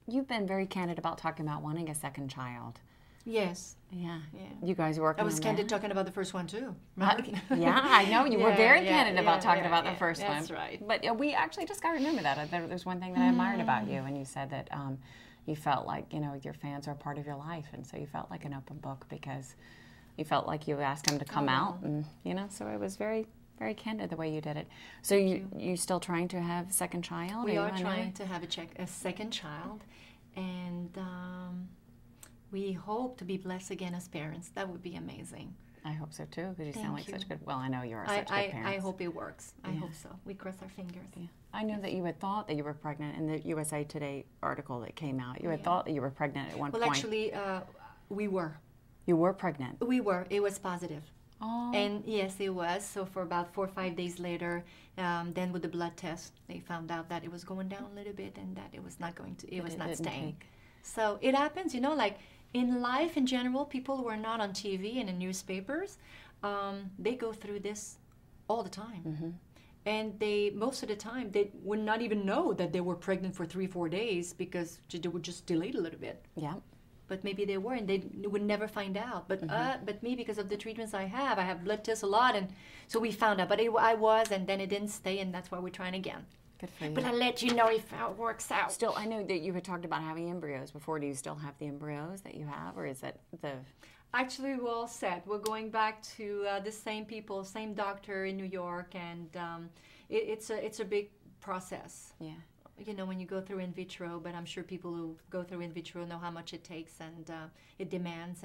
You've been very candid about talking about wanting a second child. Yes. Yeah. Yeah. You guys working I was on candid that? talking about the first one too. Yeah, I know. You were very candid about talking about the first one. That's right. But we actually just got to remember that. There's one thing that I admired about you, and you said that you felt like, your fans are part of your life, and so you felt like an open book because you felt like you asked them to come out, and, so it was very, very candid the way you did it. So you still trying to have a second child? We are trying to have a second child, and we hope to be blessed again as parents. That would be amazing. I hope so too, because you sound like such good. Well, I know you are such good parents. I hope it works. I hope so. We cross our fingers. Yeah. I knew that you had thought that you were pregnant in the USA Today article that came out. You had thought that you were pregnant at one point. Well, actually, we were. You were pregnant. We were. It was positive. Oh. And yes, it was. So for about 4 or 5 days later, then with the blood test, they found out that it was going down a little bit and that it was not going to. It was not staying. So it happens, like. In life in general, people who are not on TV and in newspapers, they go through this all the time. Mm-hmm. And most of the time, they would not even know that they were pregnant for 3 or 4 days because they would just delay it a little bit. Yeah. But maybe they were, and they would never find out. But but me, because of the treatments I have blood tests a lot, and so we found out. But I was, and then it didn't stay, and that's why we're trying again. Good for you. But I'll let you know if it works out. Still, I know that you had talked about having embryos before. Do you still have the embryos that you have, or is that the... Actually, we're all set. We're going back to the same people, same doctor in New York, and it's a big process. Yeah. When you go through in vitro, but I'm sure people who go through in vitro know how much it takes and it demands.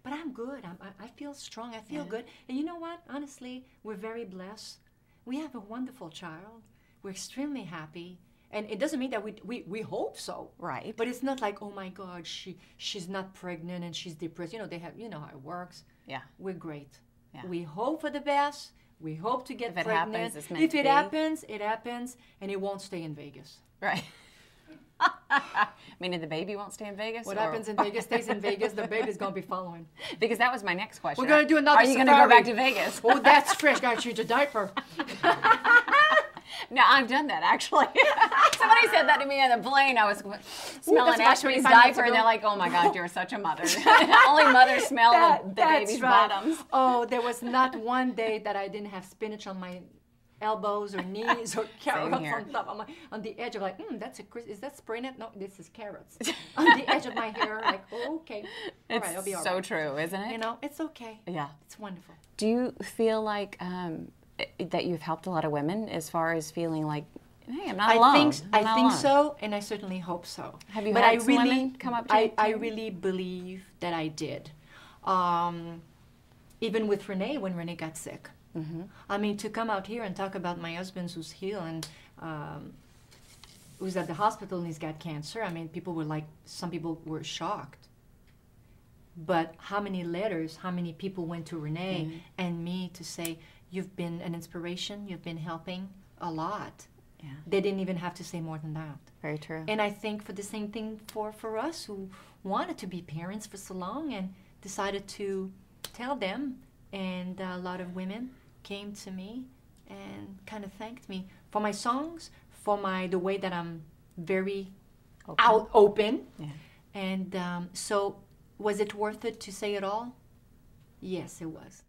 But I'm good. I feel strong. I feel good. And you know what? Honestly, we're very blessed. We have a wonderful child. We're extremely happy, and it doesn't mean that we hope so. Right. But it's not like, oh my God, she's not pregnant and she's depressed. They have, how it works. Yeah. We're great. Yeah. We hope for the best. We hope to get pregnant. If it happens, it happens, and it won't stay in Vegas. Right. Meaning the baby won't stay in Vegas? What happens in Vegas stays in Vegas. The baby's going to be following. Because that was my next question. We're going to do another safari. Are you going to go back to Vegas? Oh, that's fresh. Got to change a diaper. No, I've done that, actually. Somebody said that to me on the plane. I was smelling Ashley's diaper, and they're like, oh, my God, you're such a mother. Only mothers smell the baby's bottoms. Oh, there was not one day that I didn't have spinach on my elbows or knees or carrots on top on the edge of is that spray net? No, this is carrots on the edge of my hair. Like, oh, okay, all right, I'll be all right. It's so true, isn't it? It's okay. Yeah, it's wonderful. Do you feel like that you've helped a lot of women as far as feeling like, hey, I'm not alone? I think so, and I certainly hope so. Have you had some women come up to you? I really believe that I did. Even with Renee, when Renee got sick. Mm-hmm. I mean, to come out here and talk about my husband who's healed and who's at the hospital and he's got cancer. I mean, some people were shocked. But how many letters, how many people went to Renee and me to say, you've been an inspiration, you've been helping a lot. Yeah. They didn't even have to say more than that. Very true. And I think for the same thing for us who wanted to be parents for so long and decided to tell them, and a lot of women came to me and kind of thanked me for my songs, for the way that I'm very open. Yeah. And so was it worth it to say it all? Yes, it was.